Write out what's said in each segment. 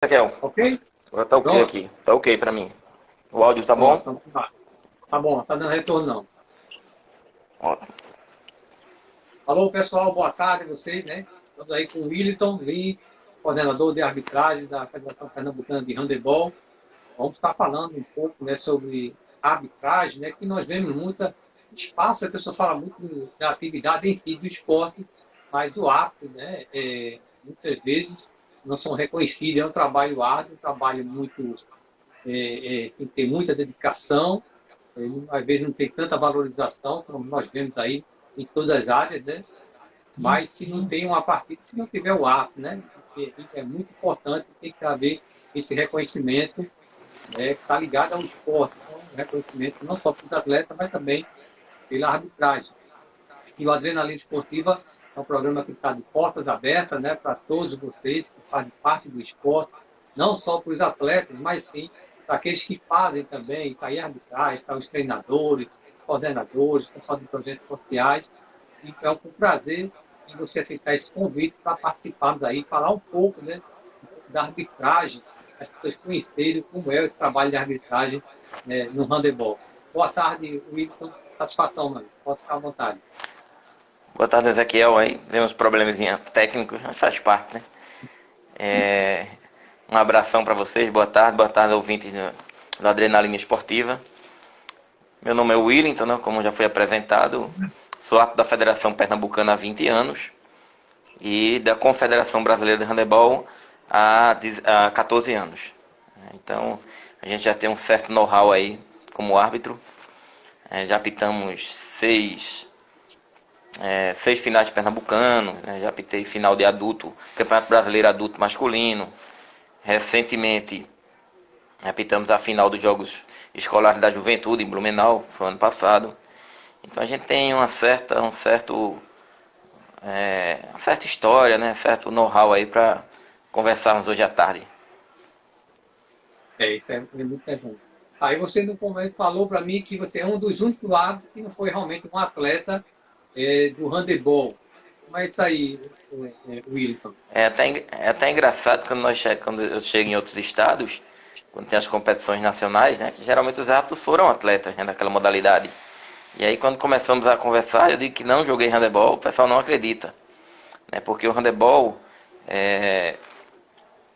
Raquel, Ok? agora tá ok Pronto? aqui. Tá ok pra mim. O áudio tá Pronto, bom? então tá. Tá bom, tá dando retorno não. Ótimo. Alô, pessoal, boa tarde a vocês, né? Estamos aí com o Willton Lee, coordenador de arbitragem da Federação Pernambucana de Handebol. Vamos estar falando um pouco, né, sobre arbitragem, né, que nós vemos muita espaço, a pessoa fala muito da atividade em si, do esporte, mas do árbitro, né, muitas vezes não são reconhecidos. É um trabalho árduo, um trabalho muito, tem que ter muita dedicação. Ele, às vezes não tem tanta valorização, como nós vemos aí em todas as áreas, né? Mas se não tem uma partida, se não tiver o ato, né? É muito importante, tem que haver esse reconhecimento, né, que está ligado ao esporte. Então, um reconhecimento não só para os atletas, mas também pela arbitragem. E o Adrenalina Esportiva é um programa que está de portas abertas, né, para todos vocês que fazem parte do esporte, não só para os atletas, mas sim para aqueles que fazem também, está aí a arbitragem, está os treinadores, coordenadores, pessoal de projetos sociais. Então, com prazer em você aceitar esse convite para participarmos aí, falar né, um pouco da arbitragem, as pessoas conhecerem como é o trabalho de arbitragem, né, no handebol. Boa tarde, Wilson. Satisfação, mano. Pode ficar à vontade. Boa tarde, Ezequiel. Aí temos probleminha técnicos, mas faz parte, né? Um abração pra vocês. Boa tarde, ouvintes do Adrenalina Esportiva. Meu nome é Willington, né? Como já foi apresentado. Sou árbitro da Federação Pernambucana há 20 anos e da Confederação Brasileira de Handebol há 14 anos. Então, a gente já tem um certo know-how aí como árbitro. Já apitamos seis finais de Pernambucano, né? Já apitei final de adulto, Campeonato Brasileiro Adulto Masculino. Recentemente apitamos a final dos Jogos Escolares da Juventude em Blumenau, foi ano passado. Então a gente tem uma certa história, né? Certo know-how aí para conversarmos hoje à tarde. Isso é muito bom. Aí você no começo falou para mim que você é um dos únicos árbitros que não foi realmente um atleta do handebol. Como é isso aí, Wilson? É até engraçado quando eu chego em outros estados, quando tem as competições nacionais, né? Que geralmente os árbitros foram atletas, né, daquela modalidade. E aí quando começamos a conversar, eu digo que não joguei handebol, o pessoal não acredita, né? Porque o handebol, é,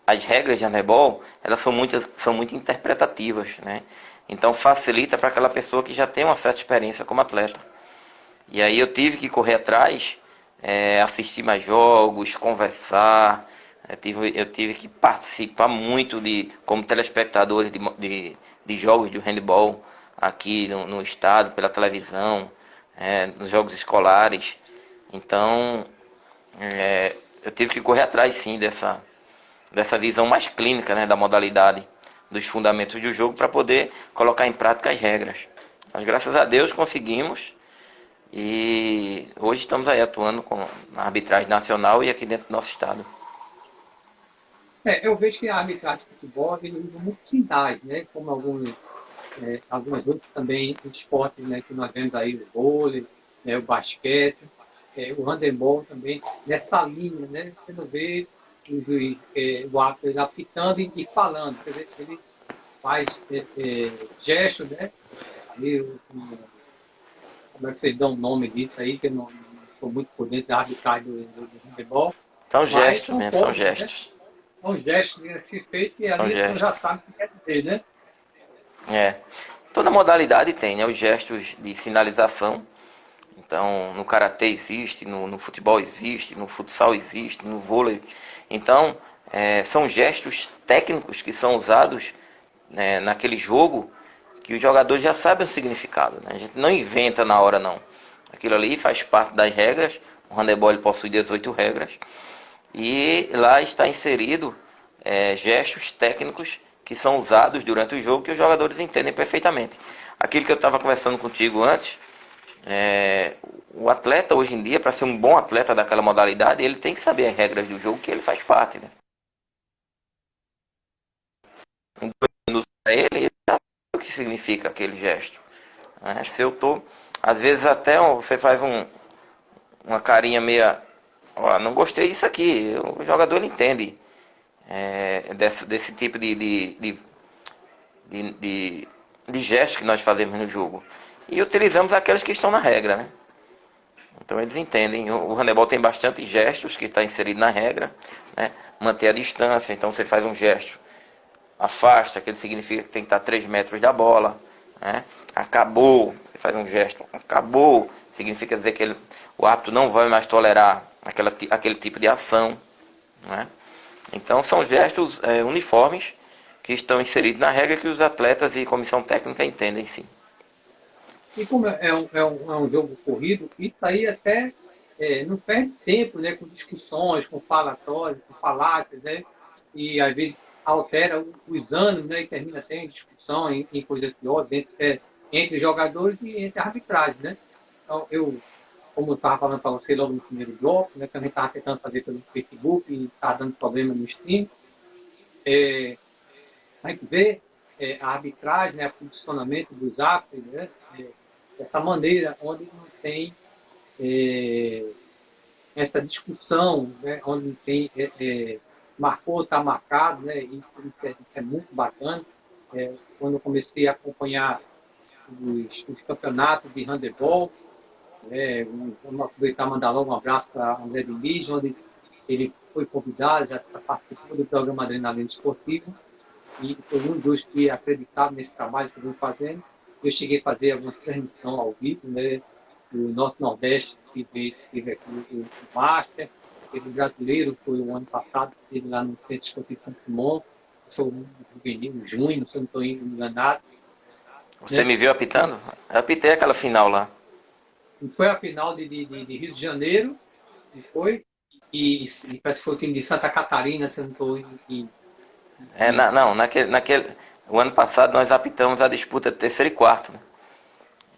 as regras de handebol, elas são muito interpretativas, né? Então facilita para aquela pessoa que já tem uma certa experiência como atleta. E aí eu tive que correr atrás, assistir mais jogos, conversar. Eu tive que participar muito como telespectador de jogos de handball aqui no estado, pela televisão, nos jogos escolares. Então, eu tive que correr atrás sim dessa visão mais clínica, né, da modalidade, dos fundamentos do jogo para poder colocar em prática as regras. Mas graças a Deus conseguimos e hoje estamos aí atuando na arbitragem nacional e aqui dentro do nosso estado. Eu vejo que a arbitragem de futebol ele usa muitos sinais, né? Como algumas outras também esportes, né? Que nós vemos aí o vôlei, né? O basquete, o handebol também nessa linha, né? Você não vê o árbitro apitando e falando, quer dizer, ele faz gestos, né? Ali, como é que vocês dão o nome disso aí, que eu não sou muito por dentro da arbitragem do handebol, São mas gestos são mesmo, são toques, né? gestos. São gestos que se fez que São ali a pessoa já gestos. sabe o que quer dizer, né? É. Toda modalidade tem, né? Os gestos de sinalização. Então, no karatê existe, no futebol existe, no futsal existe, no vôlei. Então, são gestos técnicos que são usados, né, naquele jogo que os jogadores já sabem o significado, né? A gente não inventa na hora, não. Aquilo ali faz parte das regras. O handebol ele possui 18 regras. E lá está inserido gestos técnicos que são usados durante o jogo que os jogadores entendem perfeitamente. Aquilo que eu estava conversando contigo antes, é, o atleta hoje em dia, para ser um bom atleta daquela modalidade, ele tem que saber as regras do jogo que ele faz parte, né? Ele já sabe o que significa aquele gesto, né? Se eu tô, às vezes até você faz uma carinha meia, ó, não gostei disso aqui, o jogador ele entende. desse tipo de gestos que nós fazemos no jogo. E utilizamos aqueles que estão na regra, né? Então eles entendem. O handebol tem bastante gestos que está inserido na regra, né? Manter a distância, então você faz um gesto, afasta, que ele significa que tem que estar a 3 metros da bola, né? Acabou, você faz um gesto, acabou, significa dizer que o árbitro não vai mais tolerar aquele tipo de ação, né? Então são gestos uniformes que estão inseridos na regra que os atletas e comissão técnica entendem, sim. E como é um jogo corrido, isso aí até não perde tempo, né, com discussões, com falatórios, com falácias, né, e às vezes altera os ânimos, né, e termina até em discussão, em coisas piores, entre jogadores e entre a arbitragem, né. Então, como eu estava falando para você logo no primeiro bloco, né, também estava tentando fazer pelo Facebook e estava dando problema no stream, a gente vê a arbitragem, né, o posicionamento dos árbitros, né, dessa maneira, onde não tem essa discussão, né, onde não tem marcou, está marcado, né, isso é muito bacana. Quando eu comecei a acompanhar os campeonatos de handebol, vamos aproveitar e mandar logo um abraço para André Diniz, onde ele foi convidado, já participou do programa Adrenalina Esportiva, e foi um dos que acreditaram nesse trabalho que eu venho fazendo. Eu cheguei a fazer algumas transmissões ao vivo, né, do Norte Nordeste, que teve aqui o Master, teve o brasileiro, foi o ano passado, que teve lá no Centro Esportivo São Simão, sou um juvenil, junho, se eu não estou enganado. Você me viu apitando? Eu apitei aquela final lá. E foi a final de Rio de Janeiro, e foi, e parece que foi o time de Santa Catarina, se eu não estou Não, o ano passado nós apitamos a disputa de terceiro e quarto, né?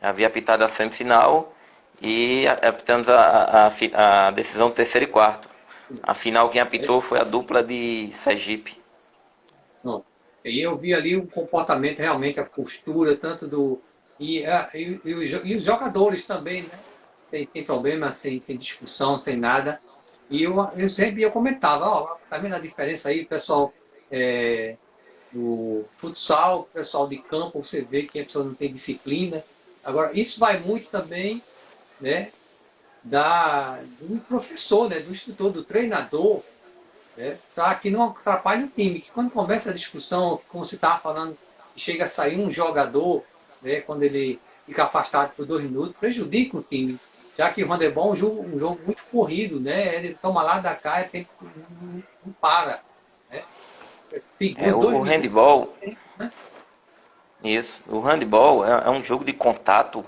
Havia apitado a semifinal e apitamos a decisão do terceiro e quarto. A final quem apitou foi a dupla de Sergipe. Não. E eu vi ali o comportamento, realmente, a postura, tanto do. E os jogadores também, né? Sem problema, sem discussão, sem nada. E eu sempre comentava, ó, tá vendo a diferença aí, pessoal do futsal, pessoal de campo, você vê que a pessoa não tem disciplina. Agora, isso vai muito também, né, do professor, né, do instrutor, do treinador, para que não atrapalhe o time. Que quando começa a discussão, como você estava falando, chega a sair um jogador, né, quando ele fica afastado por 2 minutos, prejudica o time. Já que o handebol é um jogo muito corrido, né? Ele toma lá da cá, tempo não para. Né? O handebol, né? isso, o handebol é um jogo de contato,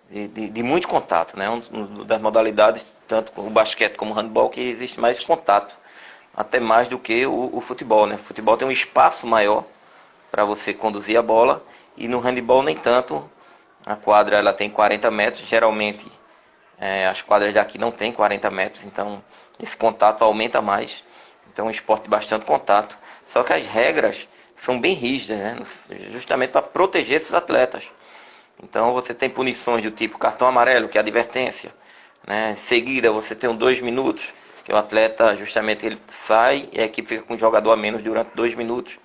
de muito contato, né? Das modalidades, tanto o basquete como o handebol, que existe mais contato, até mais do que o futebol, né? O futebol tem um espaço maior para você conduzir a bola, e no handebol nem tanto. A quadra ela tem 40 metros, geralmente as quadras daqui não tem 40 metros, então esse contato aumenta mais. Então é um esporte de bastante contato. Só que as regras são bem rígidas, né? Justamente para proteger esses atletas. Então você tem punições do tipo cartão amarelo, que é advertência, né? Em seguida você tem 2 minutos, que o atleta justamente ele sai e a equipe fica com um jogador a menos durante 2 minutos.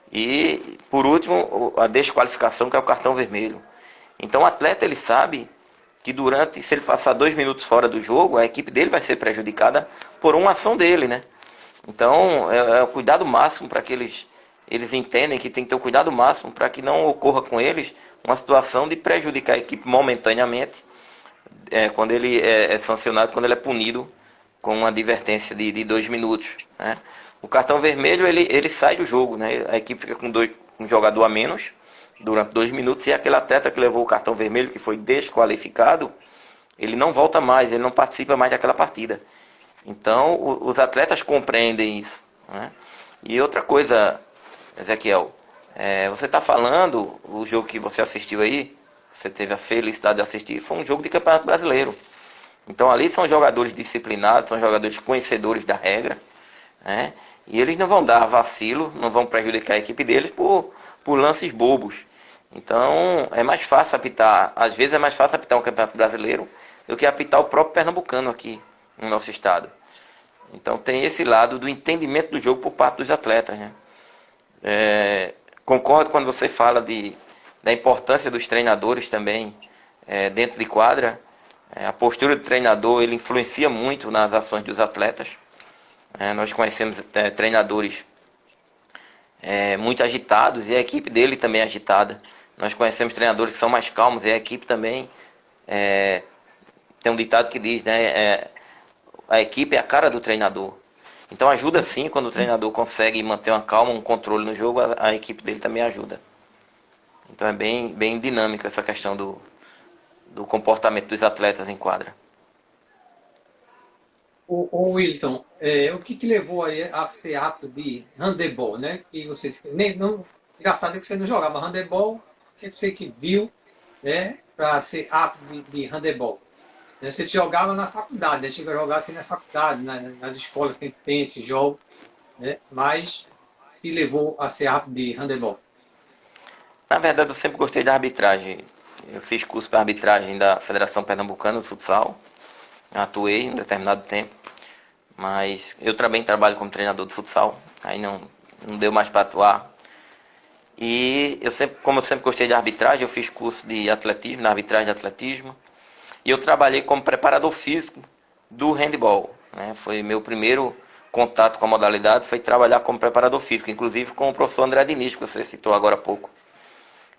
E por último a desqualificação, que é o cartão vermelho. Então o atleta ele sabe que se ele passar 2 minutos fora do jogo, a equipe dele vai ser prejudicada por uma ação dele, né? Então é o cuidado máximo para que eles entendem que tem que ter o cuidado máximo para que não ocorra com eles uma situação de prejudicar a equipe momentaneamente, quando ele é sancionado, quando ele é punido com uma advertência de 2 minutos, né? O cartão vermelho ele sai do jogo, né? A equipe fica com um jogador a menos durante 2 minutos, e aquele atleta que levou o cartão vermelho, que foi desqualificado, ele não volta mais, ele não participa mais daquela partida. Então os atletas compreendem isso, né? E outra coisa, Ezequiel, você está falando, o jogo que você assistiu aí, você teve a felicidade de assistir, foi um jogo de Campeonato Brasileiro. Então ali são jogadores disciplinados, são jogadores conhecedores da regra, né? E eles não vão dar vacilo, não vão prejudicar a equipe deles por lances bobos. Então é mais fácil apitar, às vezes é mais fácil apitar um Campeonato Brasileiro do que apitar o próprio Pernambucano aqui no nosso estado. Então tem esse lado do entendimento do jogo por parte dos atletas, né? Concordo quando você fala da importância dos treinadores também dentro de quadra. A postura do treinador ele influencia muito nas ações dos atletas. Nós conhecemos treinadores muito agitados e a equipe dele também é agitada. Nós conhecemos treinadores que são mais calmos e a equipe também tem um ditado que diz, né? A equipe é a cara do treinador. Então ajuda sim quando o treinador consegue manter uma calma, um controle no jogo, a equipe dele também ajuda. Então é bem dinâmica essa questão do comportamento dos atletas em quadra. O Wilton, o que levou aí a ser apto de handebol, né? Que vocês nem não, engraçado é que você não jogava handebol, o que você que viu, né, para ser apto de handebol? Né? Você jogava na faculdade, né? Chega a jogar assim na faculdade, nas escolas tem esse jogo, né? Mas te levou a ser apto de handebol. Na verdade eu sempre gostei da arbitragem. Eu fiz curso para arbitragem da Federação Pernambucana de Futsal. Atuei um determinado tempo. Mas eu também trabalho como treinador de futsal. Aí não deu mais para atuar. E como eu sempre gostei de arbitragem, eu fiz curso de atletismo, na arbitragem de atletismo. E eu trabalhei como preparador físico do handball, né? Foi meu primeiro contato com a modalidade, foi trabalhar como preparador físico, inclusive com o professor André Diniz, que você citou agora há pouco.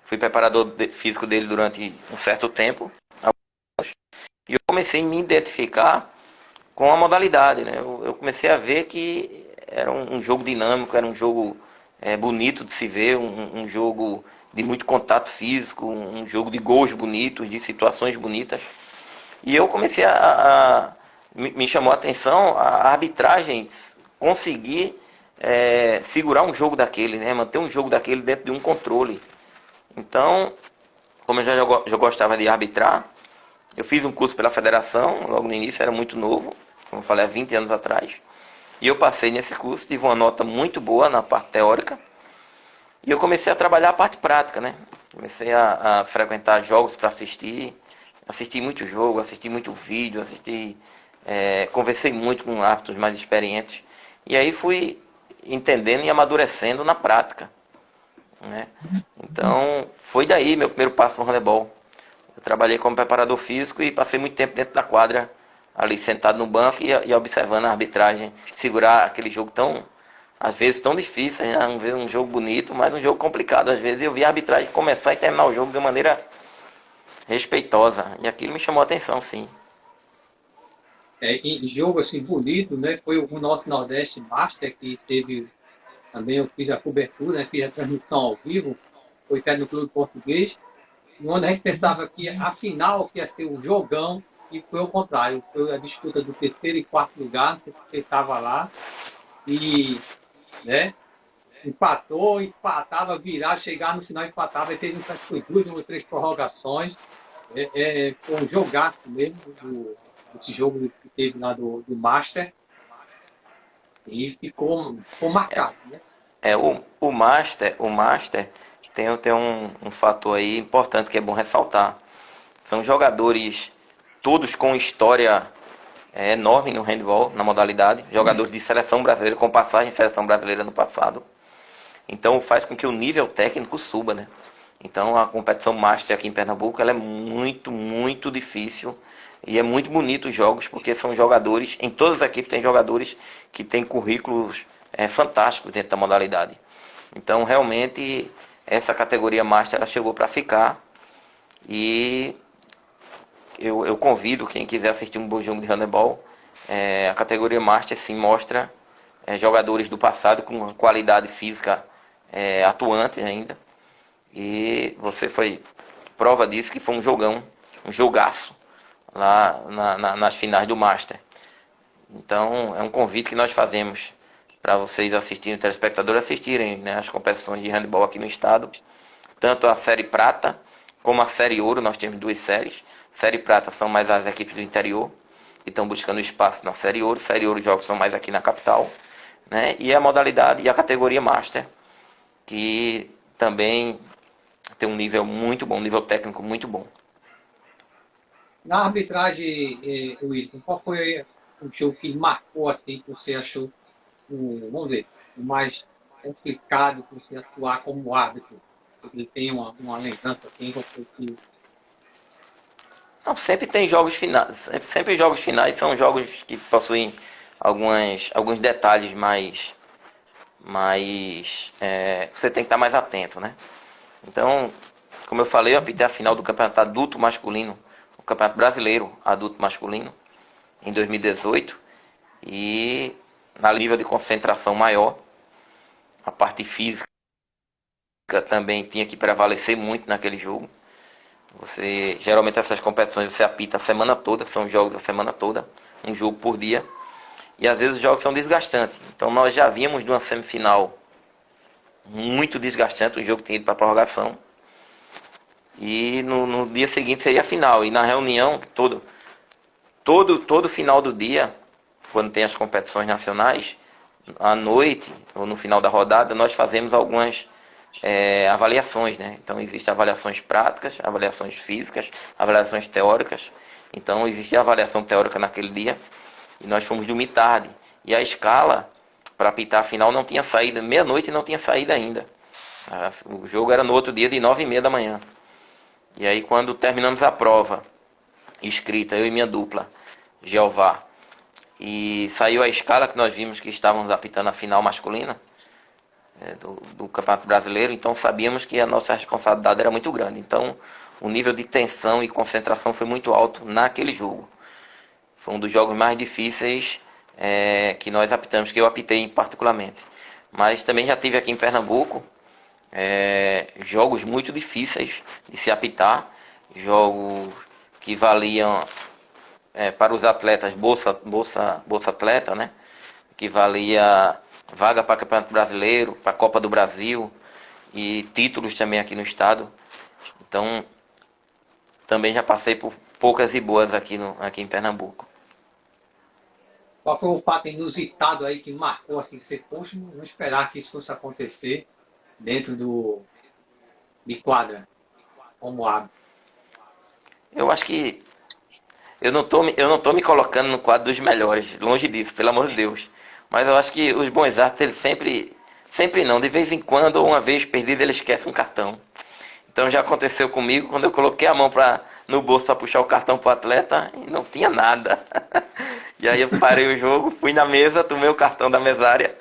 Fui preparador físico dele durante um certo tempo. E eu comecei a me identificar com a modalidade, né? Eu comecei a ver que era um jogo dinâmico, era um jogo bonito de se ver, um jogo de muito contato físico, um jogo de gols bonitos, de situações bonitas. E eu comecei me chamou a atenção a arbitragem conseguir segurar um jogo daquele, né? Manter um jogo daquele dentro de um controle. Então, como eu já gostava de arbitrar, eu fiz um curso pela federação, logo no início, era muito novo, como eu falei, há 20 anos atrás. E eu passei nesse curso, tive uma nota muito boa na parte teórica. E eu comecei a trabalhar a parte prática, né? Comecei a frequentar jogos para assistir. Assisti muito jogo, assisti muito vídeo, conversei muito com árbitros mais experientes. E aí fui entendendo e amadurecendo na prática, né? Então, foi daí meu primeiro passo no handebol. Eu trabalhei como preparador físico e passei muito tempo dentro da quadra, ali sentado no banco e observando a arbitragem, segurar aquele jogo tão, às vezes tão difícil, né? Um jogo bonito, mas um jogo complicado. Às vezes eu vi a arbitragem começar e terminar o jogo de maneira respeitosa, e aquilo me chamou a atenção, sim. E jogo assim bonito, né? Foi o nosso Nordeste Master que teve também, eu fiz a cobertura, né? Fiz a transmissão ao vivo, foi até no Clube Português, onde a gente pensava que a final que ia ser um jogão, e foi o contrário, foi a disputa do terceiro e quarto lugar, não sei se você estava lá, e, né, empatou, empatava, virava, chegava no final, empatava, e teve foi duas ou três prorrogações, foi um jogaço mesmo, esse jogo que teve lá do Master, e ficou marcado, né? O Master tem um fator aí importante que é bom ressaltar. São jogadores todos com história enorme no handball, na modalidade. Jogadores de seleção brasileira, com passagem em seleção brasileira no passado. Então faz com que o nível técnico suba, né? Então a competição Master aqui em Pernambuco ela é muito, muito difícil. E é muito bonito os jogos, porque são jogadores, em todas as equipes tem jogadores que têm currículos fantásticos dentro da modalidade. Então realmente essa categoria Master ela chegou para ficar. E eu convido quem quiser assistir um bom jogo de handebol. A categoria Master sim mostra jogadores do passado com qualidade física atuante ainda. E você foi prova disso que foi um jogão, um jogaço lá nas finais do Master. Então é um convite que nós fazemos para vocês assistirem, telespectadores assistirem, né, as competições de handebol aqui no estado. Tanto a Série Prata como a Série Ouro, nós temos duas séries. Série Prata são mais as equipes do interior, que estão buscando espaço na Série Ouro. Série Ouro os jogos são mais aqui na capital. Né? E a modalidade e a categoria Master, que também tem um nível muito bom, um nível técnico muito bom. Na arbitragem, Wilson, qual foi um jogo que marcou assim, que você achou, vamos dizer, o mais complicado que você atuar como árbitro? Ele tem uma lembrança assim, você que Não, sempre tem jogos finais. Sempre jogos finais são jogos que possuem alguns detalhes você tem que estar mais atento, né? Então, como eu falei, eu apitei a final do campeonato adulto masculino, o campeonato brasileiro adulto masculino, em 2018. E na nível de concentração maior, a parte física também tinha que prevalecer muito naquele jogo. Você geralmente essas competições você apita a semana toda, são jogos a semana toda, um jogo por dia. E às vezes os jogos são desgastantes. Então nós já vínhamos de uma semifinal muito desgastante, o jogo tinha ido para prorrogação. E no dia seguinte seria a final. E na reunião, todo final do dia, quando tem as competições nacionais, à noite ou no final da rodada, nós fazemos algumas avaliações, né? Então existem avaliações práticas, avaliações físicas, avaliações teóricas. Então existe a avaliação teórica naquele dia e nós fomos dormir tarde. E a escala para apitar a final não tinha saída, meia-noite não tinha saída ainda. O jogo era no outro dia de 9h30 da manhã. E aí quando terminamos a prova escrita, eu e minha dupla, Jeová, e saiu a escala que nós vimos que estávamos apitando a final masculina do Campeonato Brasileiro, então sabíamos que a nossa responsabilidade era muito grande. Então o nível de tensão e concentração foi muito alto naquele jogo. Foi um dos jogos mais difíceis que nós apitamos, que eu apitei particularmente. Mas também já tive aqui em Pernambuco jogos muito difíceis de se apitar, jogos que valiam para os atletas bolsa atleta, né? Que valia vaga para Campeonato Brasileiro, para a Copa do Brasil e títulos também aqui no estado. Então também já passei por poucas e boas aqui em Pernambuco. qual foi o fato inusitado aí que marcou assim, que você, poxa, não esperar que isso fosse acontecer dentro de quadra, como árbitro? Eu acho que eu não tô me colocando no quadro dos melhores, longe disso, pelo amor de Deus. Mas eu acho que os bons árbitros, eles sempre não, de vez em quando, ou uma vez perdido, ele esquece um cartão. Então já aconteceu comigo quando eu coloquei a mão no bolso para puxar o cartão pro atleta e não tinha nada. E aí eu parei o jogo, fui na mesa, tomei o cartão da mesária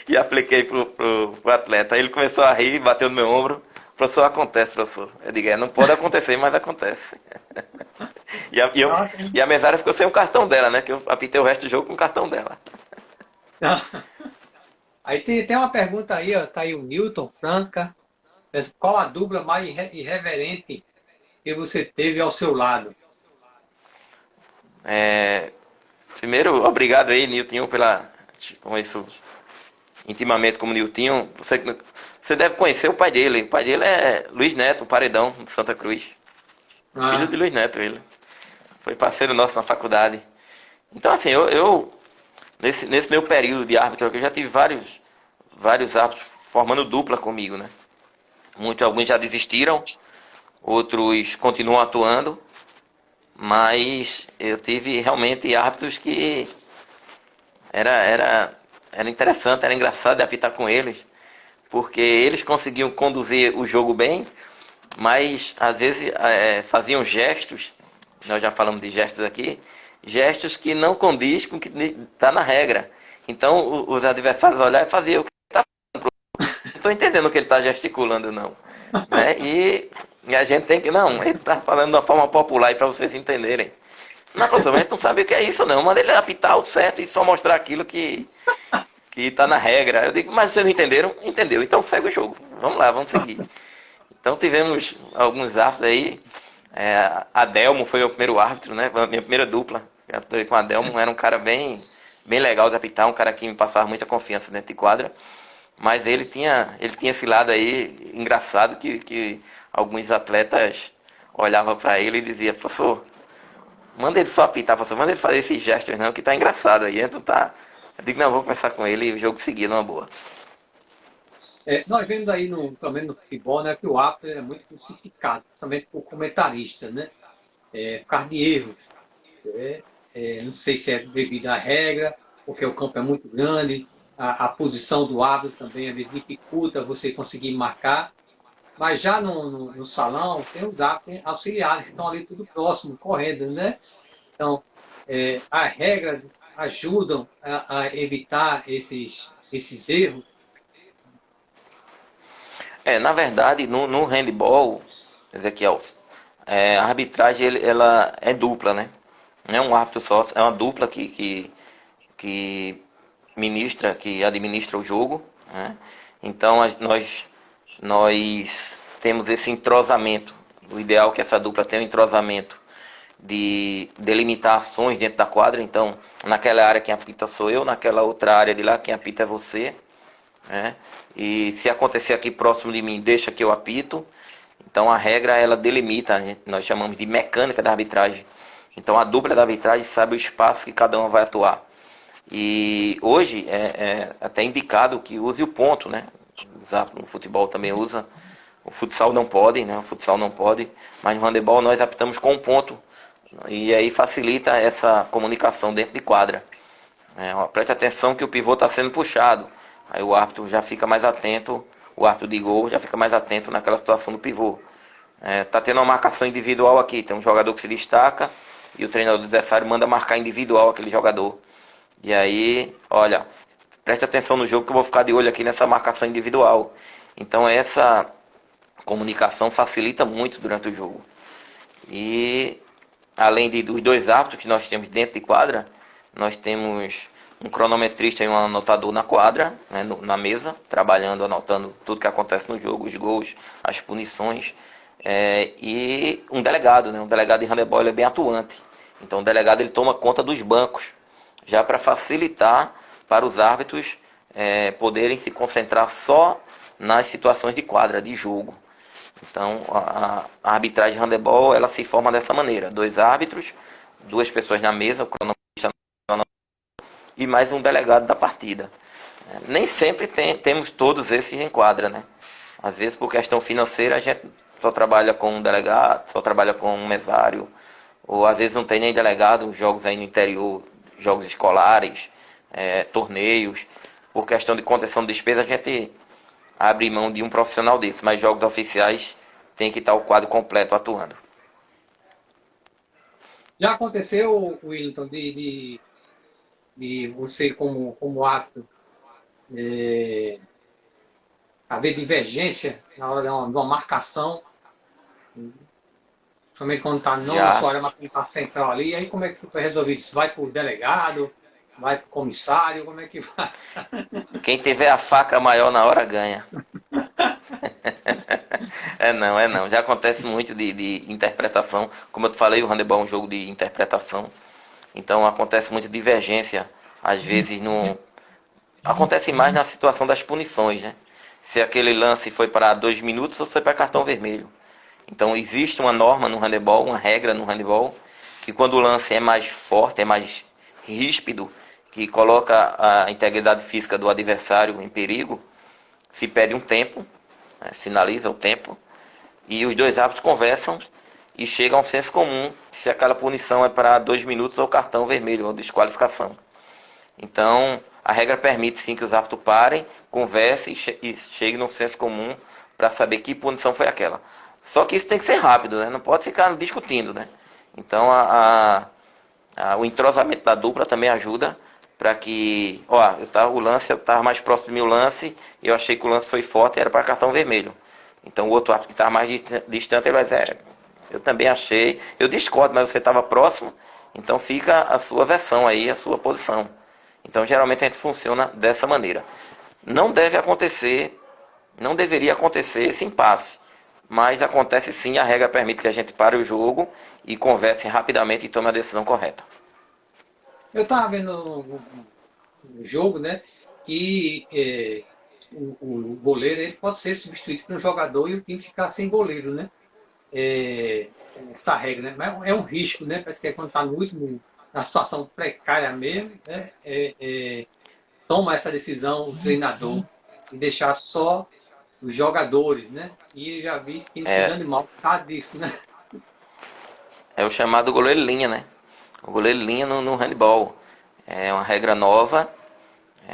e apliquei pro atleta. Aí ele começou a rir, bateu no meu ombro. Professor, acontece, professor. Eu digo, não pode acontecer, mas acontece. E a mesária ficou sem o cartão dela, né? Que eu apitei o resto do jogo com o cartão dela. Aí tem uma pergunta aí, ó, tá aí o Newton Franca. Qual a dupla mais irreverente que você teve ao seu lado? Primeiro, obrigado aí, Nilton, te conheço intimamente como Nilton. Você deve conhecer o pai dele. O pai dele é Luiz Neto, Paredão, de Santa Cruz. Filho Ah, de Luiz Neto, ele. Foi parceiro nosso na faculdade. Então, assim, eu nesse meu período de árbitro, eu já tive vários árbitros formando dupla comigo, né? Alguns já desistiram, outros continuam atuando, mas eu tive realmente árbitros que era interessante, era engraçado de apitar com eles, porque eles conseguiam conduzir o jogo bem, mas às vezes faziam gestos, nós já falamos de gestos aqui, gestos que não condiz com o que está na regra. Então os adversários olharam e faziam o que está fazendo. Não estou entendendo o que ele está gesticulando, não. Né? E a gente tem que, não, ele está falando de uma forma popular para vocês entenderem. Não, professor, mas a gente não sabe o que é isso, não. Manda ele apitar o certo e só mostrar aquilo que está na regra. Eu digo, mas vocês não entenderam? Entendeu, então segue o jogo. Vamos lá, vamos seguir. Então tivemos alguns árbitros aí. Adelmo foi o primeiro árbitro, né? Minha primeira dupla. Eu atuei com Adelmo, era um cara bem legal de apitar, um cara que me passava muita confiança dentro de quadra. Mas ele tinha esse lado aí engraçado que alguns atletas olhavam para ele e diziam, professor, manda ele só apitar, professor, manda ele fazer esses gestos não, que tá engraçado aí. Então tá. Eu digo, não, vou conversar com ele e o jogo seguir numa boa. nós vemos aí também no futebol, né, que o árbitro é muito crucificado, principalmente por comentarista, né? Por causa de erros. É, Não sei se é devido à regra, porque o campo é muito grande, a posição do árbitro também às vezes dificulta você conseguir marcar. Mas já no salão tem os árbitros auxiliares que estão ali tudo próximo, correndo, né? Então, as regras ajudam a evitar esses erros. Na verdade, no handball, Ezequiel, a arbitragem ela é dupla, né? Não é um árbitro só, é uma dupla que ministra, que administra o jogo, né? Então nós temos esse entrosamento. O ideal é que essa dupla tenha um entrosamento de delimitar ações dentro da quadra. Então, naquela área quem apita sou eu, naquela outra área de lá quem apita é você, né? E se acontecer aqui próximo de mim, deixa que eu apito. Então a regra ela delimita, nós chamamos de mecânica da arbitragem. Então a dupla da arbitragem sabe o espaço que cada um vai atuar. E hoje é até indicado que use o ponto, né? No futebol também usa. O futsal não pode, né? O futsal não pode, mas no handebol nós apitamos com um ponto. E aí facilita essa comunicação dentro de quadra. Preste atenção que o pivô está sendo puxado. Aí o árbitro já fica mais atento, o árbitro de gol já fica mais atento naquela situação do pivô. Tá tendo uma marcação individual aqui, tem um jogador que se destaca e o treinador do adversário manda marcar individual aquele jogador. E aí, olha, preste atenção no jogo que eu vou ficar de olho aqui nessa marcação individual. Então essa comunicação facilita muito durante o jogo. E além dos dois árbitros que nós temos dentro de quadra, nós temos um cronometrista e um anotador na quadra, né, na mesa, trabalhando, anotando tudo que acontece no jogo, os gols, as punições. E um delegado, né? Um delegado de handebol ele é bem atuante. Então o delegado ele toma conta dos bancos, já para facilitar para os árbitros poderem se concentrar só nas situações de quadra, de jogo. Então a arbitragem de handebol ela se forma dessa maneira: dois árbitros, duas pessoas na mesa, o cronometrista e mais um delegado da partida. Nem sempre temos todos esses em quadra, né? Às vezes por questão financeira a gente só trabalha com um delegado, só trabalha com um mesário, ou às vezes não tem nem delegado, jogos aí no interior, jogos escolares, torneios. Por questão de contenção de despesa a gente abre mão de um profissional desse, mas jogos oficiais tem que estar o quadro completo atuando. Já aconteceu, Willington, de você como árbitro haver divergência na hora de uma marcação, principalmente quando está não na sua área, mas está central ali, e aí como é que foi resolvido isso? Vai para o delegado, vai para o comissário, como é que vai? Quem tiver a faca maior na hora ganha. Não. Já acontece muito de interpretação. Como eu te falei, o handebol é um jogo de interpretação. Então acontece muita divergência. Às vezes acontece mais na situação das punições, né? Se aquele lance foi para 2 minutos ou foi para cartão vermelho. Então existe uma norma no handebol, uma regra no handebol, que quando o lance é mais forte, é mais ríspido, que coloca a integridade física do adversário em perigo, se pede um tempo, né, sinaliza o tempo, e os dois árbitros conversam e chegam a um senso comum se aquela punição é para 2 minutos ou cartão vermelho, ou desqualificação. Então, a regra permite sim que os árbitros parem, conversem e cheguem num senso comum para saber que punição foi aquela. Só que isso tem que ser rápido, né? Não pode ficar discutindo, né? Então, o entrosamento da dupla também ajuda para que, o lance, eu estava mais próximo do meu lance, e eu achei que o lance foi forte e era para cartão vermelho. Então, o outro árbitro que estava mais distante, ele vai dizer, eu também achei, eu discordo, mas você estava próximo, então fica a sua versão aí, a sua posição. Então, geralmente a gente funciona dessa maneira. Não deveria acontecer esse impasse, mas acontece sim, a regra permite que a gente pare o jogo e converse rapidamente e tome a decisão correta. Eu estava vendo no jogo, né, que o goleiro ele pode ser substituído por um jogador e o time ficar sem goleiro, né? Essa regra, né? Mas é um risco, né? Parece que quando está no último, na situação precária mesmo, né? Toma essa decisão o treinador e deixar só os jogadores, né? E eu já vi esse time se dando mal por causa disso, né? É o chamado goleiro linha, né? O goleiro de linha no handball. É uma regra nova,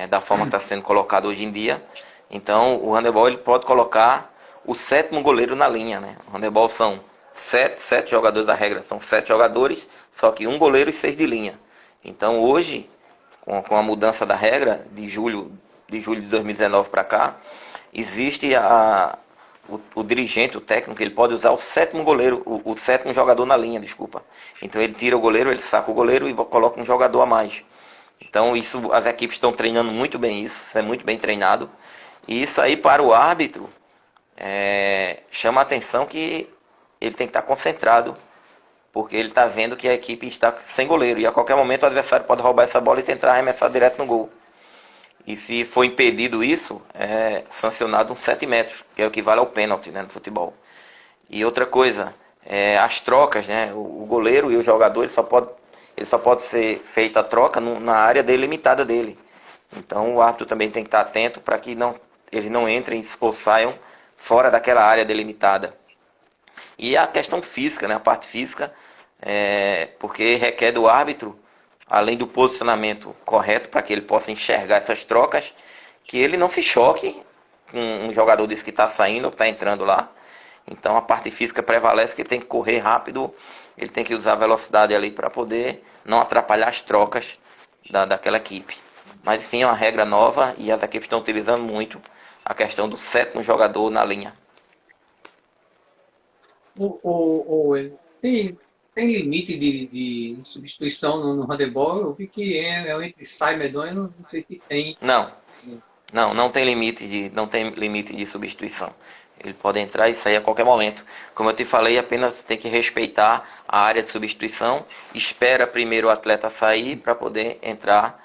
da forma que está sendo colocado hoje em dia. Então, o handebol ele pode colocar o sétimo goleiro na linha, né? O handebol são sete jogadores, a regra são 7 jogadores, só que um goleiro e 6 de linha. Então, hoje, com a mudança da regra de julho de 2019 para cá, existe o dirigente, o técnico, ele pode usar o sétimo goleiro, o sétimo jogador na linha, desculpa. Então ele tira o goleiro, ele saca o goleiro e coloca um jogador a mais. Então isso, as equipes estão treinando muito bem isso é muito bem treinado. E isso aí para o árbitro chama a atenção que ele tem que estar concentrado, porque ele está vendo que a equipe está sem goleiro e a qualquer momento o adversário pode roubar essa bola e tentar arremessar direto no gol. E se for impedido isso, é sancionado uns 7 metros, que é o que vale ao pênalti, né, no futebol. E outra coisa, as trocas, né, o goleiro e o jogador, ele só pode ser feita a troca na área delimitada dele. Então o árbitro também tem que estar atento para que eles não entrem ou saiam fora daquela área delimitada. E a questão física, né, a parte física, porque requer do árbitro, além do posicionamento correto para que ele possa enxergar essas trocas, que ele não se choque com um jogador desse que está saindo ou que está entrando lá. Então a parte física prevalece, que ele tem que correr rápido, ele tem que usar a velocidade ali para poder não atrapalhar as trocas daquela equipe. Mas sim, é uma regra nova e as equipes estão utilizando muito a questão do sétimo jogador na linha. Tem, tem limite de substituição no handebol? Eu vi que entre sai medonha, não sei se tem. Não tem limite de substituição. Ele pode entrar e sair a qualquer momento. Como eu te falei, apenas tem que respeitar a área de substituição. Espera primeiro o atleta sair para poder entrar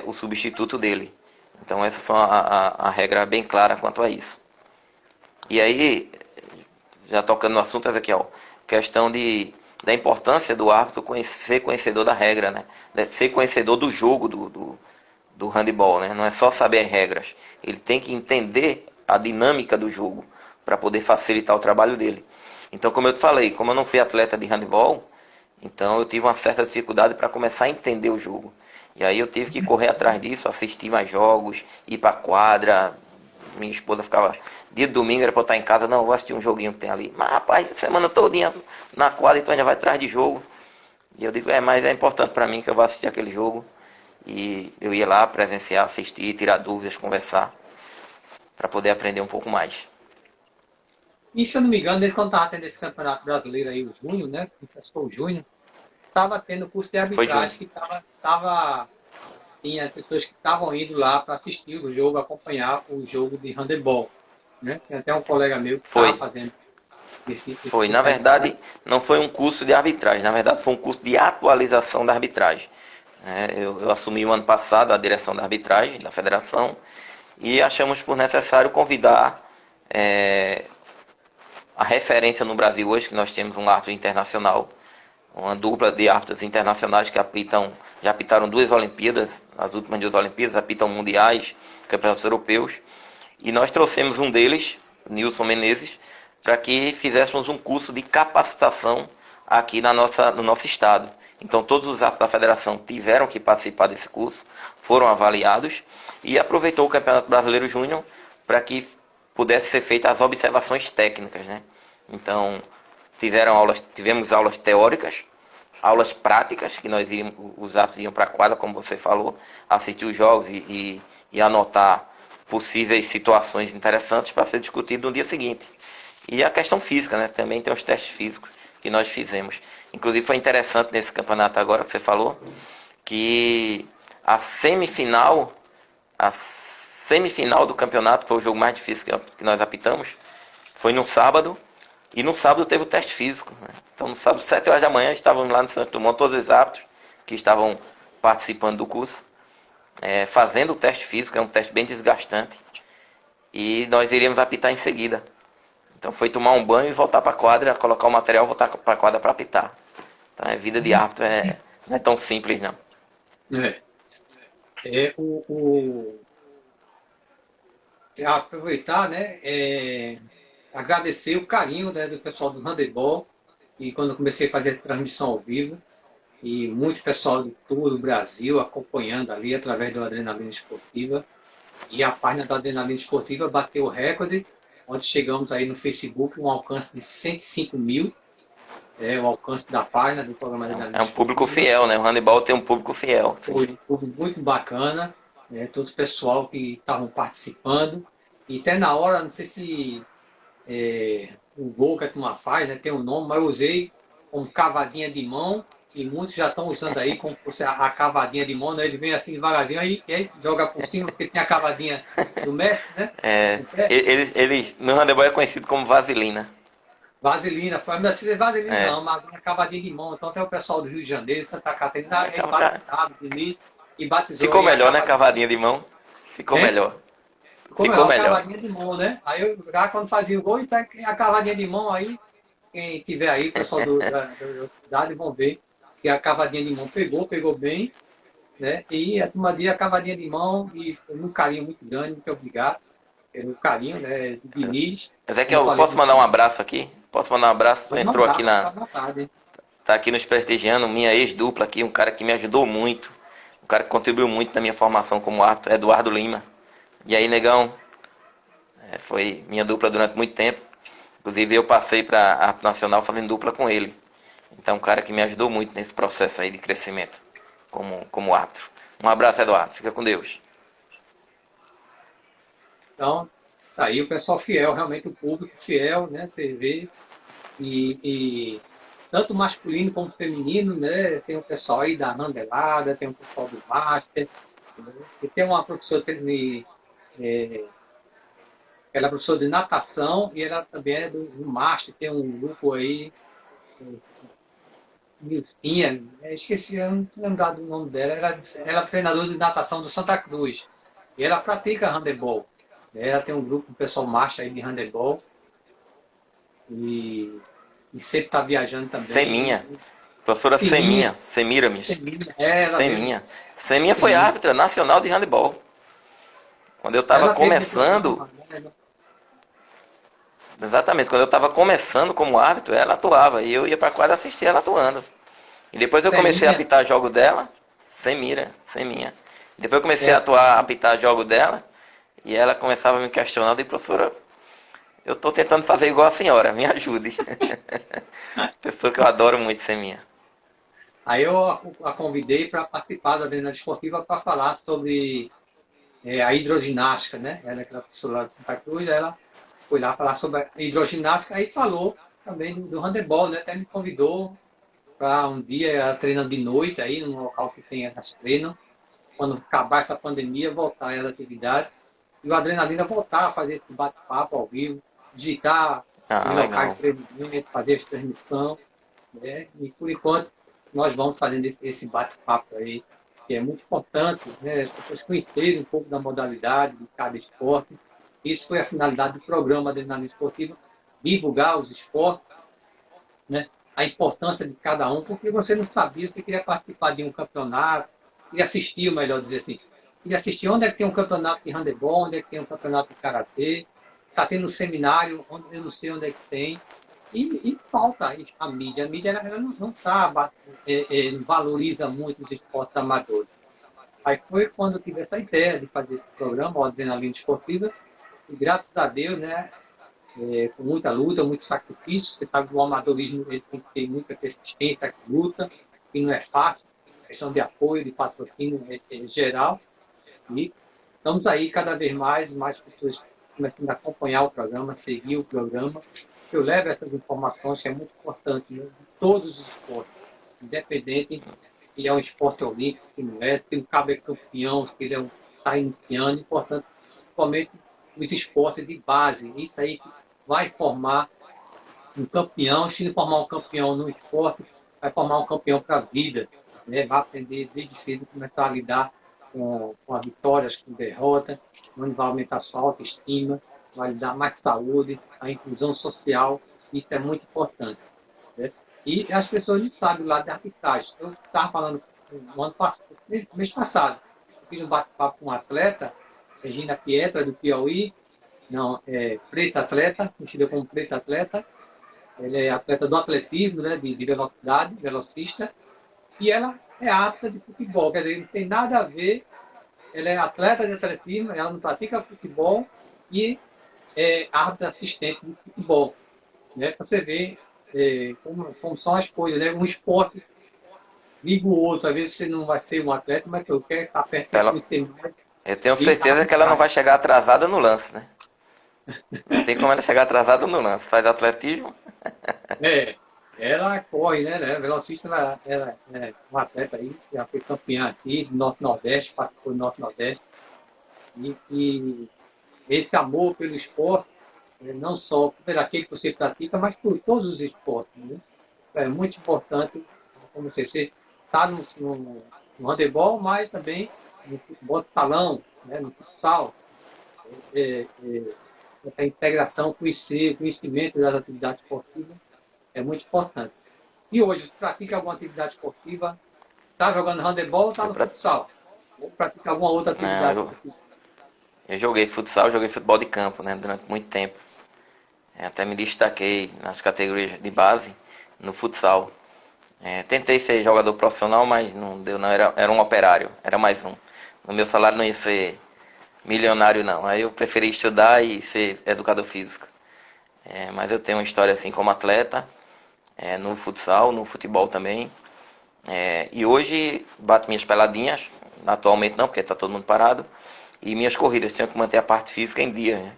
o substituto dele. Então essa são a regra bem clara quanto a isso. E aí, já tocando no assunto, Ezequiel, questão da importância do árbitro ser conhecedor da regra, né? Ser conhecedor do jogo do handebol, né? Não é só saber as regras. Ele tem que entender a dinâmica do jogo para poder facilitar o trabalho dele. Então, como eu te falei, como eu não fui atleta de handebol, então eu tive uma certa dificuldade para começar a entender o jogo. E aí eu tive que correr atrás disso, assistir mais jogos, ir para a quadra. Minha esposa ficava, dia de domingo era para eu estar em casa, não, eu vou assistir um joguinho que tem ali. Mas rapaz, semana todinha na quadra, então ainda vai atrás de jogo. E eu digo, mas é importante para mim que eu vou assistir aquele jogo. E eu ia lá presenciar, assistir, tirar dúvidas, conversar, para poder aprender um pouco mais. E se eu não me engano, desde quando estava tendo esse campeonato brasileiro aí, o Júnior, né? Acho que foi o Júnior, estava tendo curso de arbitragem que tinha pessoas que estavam indo lá para assistir o jogo, acompanhar o jogo de handebol, né? Tem até um colega meu que estava fazendo Foi, na verdade, não foi um curso de arbitragem, na verdade foi um curso de atualização da arbitragem. Eu assumi o ano passado a direção da arbitragem da federação e achamos por necessário convidar a referência no Brasil hoje, que nós temos um árbitro internacional, uma dupla de árbitros internacionais que já apitaram 2 Olimpíadas, as últimas 2 Olimpíadas, apitam mundiais, campeonatos europeus, e nós trouxemos um deles, Nilson Menezes, para que fizéssemos um curso de capacitação aqui no nosso estado. Então todos os árbitros da federação tiveram que participar desse curso, foram avaliados e aproveitou o Campeonato Brasileiro Júnior para que pudesse ser feitas as observações técnicas, né? Então tivemos aulas teóricas, aulas práticas, que os árbitros iam para a quadra, como você falou, assistir os jogos e anotar possíveis situações interessantes para ser discutido no dia seguinte. E a questão física, né? Também tem os testes físicos que nós fizemos. Inclusive foi interessante nesse campeonato agora que você falou, que a semifinal do campeonato foi o jogo mais difícil que nós apitamos, foi no sábado, e no sábado teve o teste físico, né? Então no sábado, 7 horas da manhã, estávamos lá no Santos Dumont, todos os árbitros que estavam participando do curso, fazendo o teste físico, é um teste bem desgastante, e nós iríamos apitar em seguida. Então foi tomar um banho e voltar para a quadra, colocar o material e voltar para a quadra para apitar. Então a vida de árbitro não é tão simples, não. Aproveitar, né? Agradecer o carinho, né, do pessoal do handebol, e quando eu comecei a fazer a transmissão ao vivo, e muito pessoal de todo o Brasil acompanhando ali através do Adrenalina Esportiva. E a página da Adrenalina Esportiva bateu o recorde, onde chegamos aí no Facebook, um alcance de 105 mil, o alcance da página do programa É Adrenalina um público Esportiva. fiel, né? O handebol tem um público fiel, sim. Foi um público muito bacana, né? Todo o pessoal que estavam participando. E até na hora, não sei se o gol que a turma faz, né, tem um nome, mas eu usei como cavadinha de mão, e muitos já estão usando aí como se fosse a cavadinha de mão, né? Ele vem assim devagarzinho, aí joga por cima, porque tem a cavadinha do Messi, né? É, No pé. eles, no handebol é conhecido como vaselina. Vaselina, foi, não é vaselina É, não, mas uma cavadinha de mão. Então até o pessoal do Rio de Janeiro, Santa Catarina, é aí batizado, bonito, e batizou ficou aí a melhor, né? cavadinha. Cavadinha de mão. Ficou Hein? melhor. Ficou Ficou melhor, a melhor. cavadinha de mão, né? Aí eu já quando fazia o gol, então a cavadinha de mão aí, quem tiver aí, pessoal da cidade, vão ver que a cavadinha de mão pegou bem, né? E a turma deu a cavadinha de mão e foi um carinho muito grande, muito obrigado pelo carinho, né? De Diniz, Mas é que como eu eu falei posso no mandar um começo, abraço aqui? Posso mandar um abraço? pode Entrou aqui mandar, fica na. à vontade. Tá aqui nos prestigiando, minha ex-dupla aqui, um cara que me ajudou muito. Um cara que contribuiu muito na minha formação como árbitro, Eduardo Lima. E aí, negão, foi minha dupla durante muito tempo. Inclusive eu passei para a Nacional fazendo dupla com ele. Então, um cara que me ajudou muito nesse processo aí de crescimento como árbitro. Um abraço, Eduardo. Fica com Deus. Então, tá aí o pessoal fiel, realmente o público fiel, né? TV e tanto masculino como feminino, né? Tem o pessoal aí da Randelada, tem o pessoal do Master, né? E tem uma professora é, ela é professora de natação e ela também é do Master, tem um grupo aí, Nilcinha, esqueci, eu não tô lembrado do nome dela, ela é treinadora de natação do Santa Cruz e ela pratica handebol. Ela tem um grupo, um pessoal Master aí de handebol e, e sempre está viajando também. Seminha. Professora Sininha, Seminha. Semiramis. Sininha, é ela mesmo. Seminha. Seminha foi Sininha. árbitra nacional de handebol. Quando eu estava Ela teve no começando, programa, né? exatamente, quando eu estava começando como árbitro, ela atuava e eu ia para quadra assistir ela atuando. E depois eu comecei a Seminha, apitar jogo dela, sem mira, sem minha. Depois eu comecei a atuar, a Sininha. apitar jogo dela, e ela começava a me questionando, e professora, eu tô tentando fazer igual a senhora, me ajude. Pessoa que eu adoro muito, sem minha. Aí eu a convidei para participar da Adrenalina Esportiva para falar sobre a hidroginástica, né? Ela que era professora lá de Santa Cruz, ela foi lá falar sobre a hidroginástica, aí falou também do handebol, né? Até me convidou para um dia, ela treinando de noite aí, num local que tem elas treinam, quando acabar essa pandemia, voltar às atividades. E o Adrenalina voltar a fazer esse bate-papo ao vivo, visitar Ah, os locais de legal. treinamento, fazer a transmissão, né? E por enquanto nós vamos fazendo esse bate-papo aí, que é muito importante, né? As pessoas conhecerem um pouco da modalidade de cada esporte. Isso foi a finalidade do programa Adrenalina Esportiva, divulgar os esportes, né? A importância de cada um, porque você não sabia, você queria participar de um campeonato, queria assistir, melhor dizer assim, queria assistir onde é que tem um campeonato de handebol, onde é que tem um campeonato de karatê, está tendo um seminário, onde eu não sei onde é que tem, e falta a mídia. A mídia ela não tá, valoriza muito os esportes amadores. Aí foi quando eu tive essa ideia de fazer esse programa, o Adrenalina Esportiva, e graças a Deus, né, com muita luta, muito sacrifício. Você sabe que o amadorismo ele tem que ter muita persistência, luta, que não é fácil, questão de apoio, de patrocínio geral. E estamos aí cada vez mais pessoas começando a acompanhar o programa, seguir o programa. Eu levo essas informações que é muito importante, né, de todos os esportes, independente se é um esporte olímpico, se não é, se o cabo é campeão, se ele está iniciando, importante, principalmente os esportes de base. Isso aí que vai formar um campeão, se não formar um campeão no esporte, vai formar um campeão para a vida. Né? Vai aprender desde cedo começar a lidar com as vitórias, com derrotas, onde vai aumentar a sua autoestima, vai lhe dar mais saúde, a inclusão social, isso é muito importante. Né? E as pessoas não sabem lá de arbitragem. Eu estava falando no ano passado, mês passado, eu fiz um bate-papo com um atleta, Regina Pietra, do Piauí, não, preta atleta, conhecida como preta atleta. Ele é atleta do atletismo, né, de velocidade, velocista. e ela é apta de futebol, quer dizer, não tem nada a ver, ela é atleta de atletismo, ela não pratica futebol e é árbitra assistente de futebol, né? Para você ver como são as coisas, né? Um esporte liga o outro, às vezes você não vai ser um atleta, mas eu quero estar perto, quer Ela, conhecer mais eu tenho e certeza que ela não arbitrar. vai chegar atrasada no lance, né? Não tem como ela chegar atrasada no lance. Faz atletismo. É, ela corre, né? Velocista, ela é uma atleta aí, já foi campeã aqui do Norte-Nordeste, participou do Norte-Nordeste, e esse amor pelo esporte, não só por aquele que você pratica, mas por todos os esportes, né? É muito importante, como você está no handebol, mas também no futebol de salão, né? No futsal, essa integração, conhecimento das atividades esportivas é muito importante. E hoje, você pratica alguma atividade esportiva? Está jogando handebol ou está Eu, no futsal? Ou pratica alguma outra não, atividade esportiva? eu joguei futsal, joguei futebol de campo, né? Durante muito tempo. Até me destaquei nas categorias de base no futsal. Tentei ser jogador profissional, mas não deu, não. Era um operário, era mais um. No meu salário não ia ser milionário, não. Aí eu preferi estudar e ser educador físico. Mas eu tenho uma história assim como atleta, no futsal, no futebol também. E hoje bato minhas peladinhas, atualmente não, porque está todo mundo parado. E minhas corridas, tenho que manter a parte física em dia, né?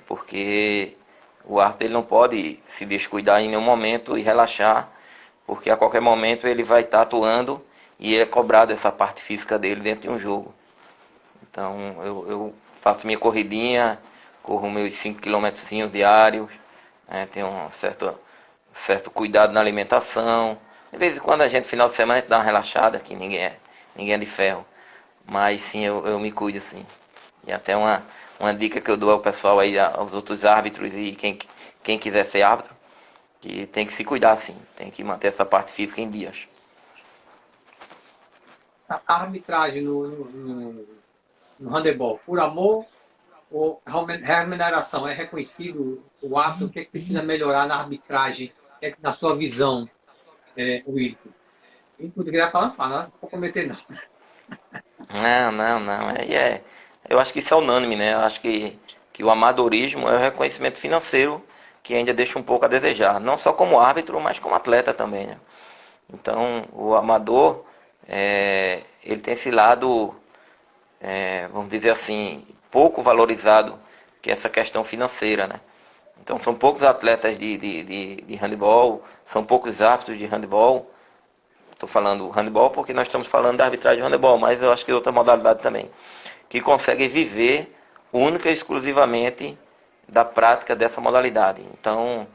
Porque o árbitro ele não pode se descuidar em nenhum momento e relaxar, porque a qualquer momento ele vai estar atuando e é cobrado essa parte física dele dentro de um jogo. Então eu faço minha corridinha, corro meus 5 quilômetros diários, tenho certo cuidado na alimentação. De vez em quando a gente, final de semana, a gente dá uma relaxada, que ninguém é de ferro. Mas sim, eu me cuido assim. E até uma dica que eu dou ao pessoal aí, aos outros árbitros e quem quiser ser árbitro, que tem que se cuidar assim, tem que manter essa parte física em dias. A arbitragem no handebol, por amor ou remuneração? É reconhecido o árbitro? O que é que precisa melhorar na arbitragem? O que é que, na sua visão, Wilton? E tudo que ele falar, fala, não vou cometer não. Não. Eu acho que isso é unânime, né? Eu acho que o amadorismo é o reconhecimento financeiro que ainda deixa um pouco a desejar. Não só como árbitro, mas como atleta também, né? Então, o amador, ele tem esse lado, vamos dizer assim, pouco valorizado, que é essa questão financeira, né? Então, são poucos atletas de handebol, são poucos árbitros de handebol. Estou falando handebol porque nós estamos falando da arbitragem de handebol, mas eu acho que é outra modalidade também, que conseguem viver única e exclusivamente da prática dessa modalidade. Então,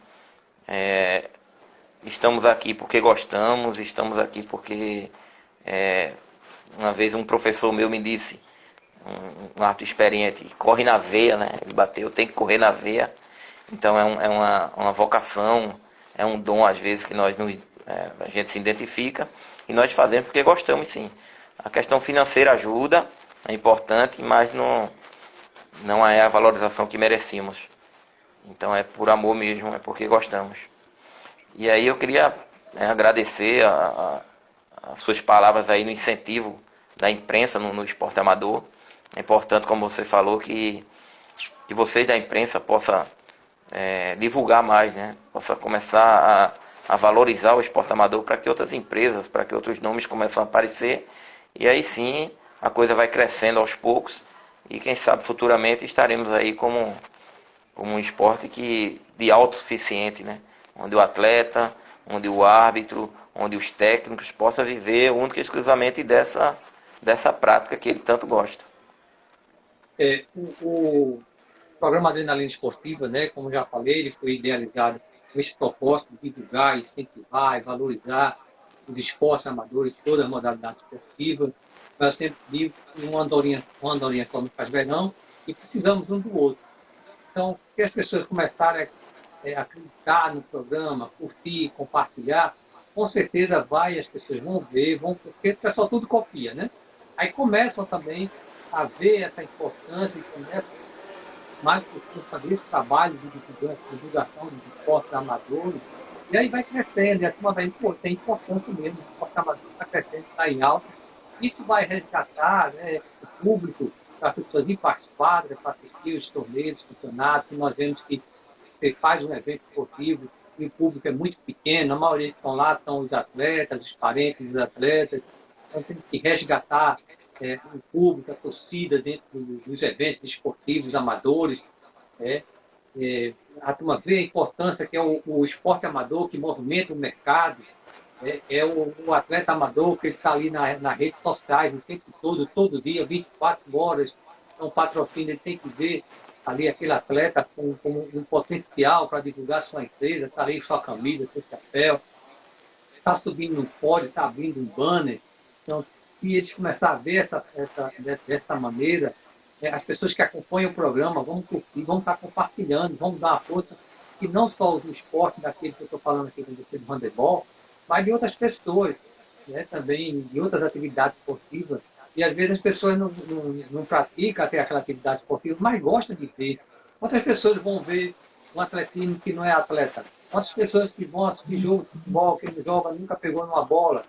estamos aqui porque gostamos, estamos aqui porque uma vez um professor meu me disse, um árbitro experiente, corre na veia, né? Ele bateu, tem que correr na veia. Então é uma vocação, é um dom às vezes que a gente se identifica e nós fazemos porque gostamos sim. A questão financeira ajuda, é importante, mas não é a valorização que merecemos. Então é por amor mesmo, é porque gostamos. E aí eu queria agradecer as suas palavras aí no incentivo da imprensa no esporte amador. É importante, como você falou, que vocês da imprensa possam divulgar mais, né? Possa começar a valorizar o esporte amador para que outras empresas, para que outros nomes comecem a aparecer. E aí sim a coisa vai crescendo aos poucos. E quem sabe futuramente estaremos aí como um esporte de autossuficiente, né? Onde o atleta, onde o árbitro, onde os técnicos possam viver única e exclusivamente dessa prática que ele tanto gosta. O programa Adrenalina Esportiva, né, como já falei, ele foi idealizado com esse propósito de divulgar, incentivar e valorizar os esportes amadores, todas as modalidades esportivas. Eu sempre digo que uma andorinha só não faz verão e precisamos um do outro. Então, se as pessoas começarem a acreditar no programa, curtir, compartilhar, com certeza as pessoas vão ver, porque o pessoal tudo copia, né? Aí começam também a ver essa importância e começam mais pessoas a fazer esse trabalho de divulgação dos esportes amadores E aí vai crescendo, e a turma vai, pô, tem importância mesmo, o esporte amador está crescendo, está em alta. Isso vai resgatar, né, o público, para as pessoas ir para as quadras, para assistir os torneios, campeonatos. Nós vemos que você faz um evento esportivo e o público é muito pequeno, a maioria que estão lá são os atletas, os parentes dos atletas. Então tem que resgatar o público, a torcida dentro dos eventos esportivos amadores. É, a turma vê a importância que é o esporte amador que movimenta o mercado, o atleta amador que está ali nas redes sociais o tempo todo, todo dia, 24 horas. Então, o patrocínio ele tem que ver ali aquele atleta com um potencial para divulgar sua empresa, está ali sua camisa, seu chapéu, está subindo no pódio, está abrindo um banner. Então, se eles começarem a ver dessa maneira, as pessoas que acompanham o programa vão curtir, vão estar compartilhando, vão dar a força, que não só os esportes daquele que eu estou falando aqui com você do handebol, mas de outras pessoas, né, também de outras atividades esportivas. E às vezes as pessoas não praticam até aquela atividade esportiva, mas gostam de ver. Quantas pessoas vão ver um atletismo que não é atleta? Quantas pessoas que vão assistir jogo de futebol, que não joga, nunca pegou numa bola?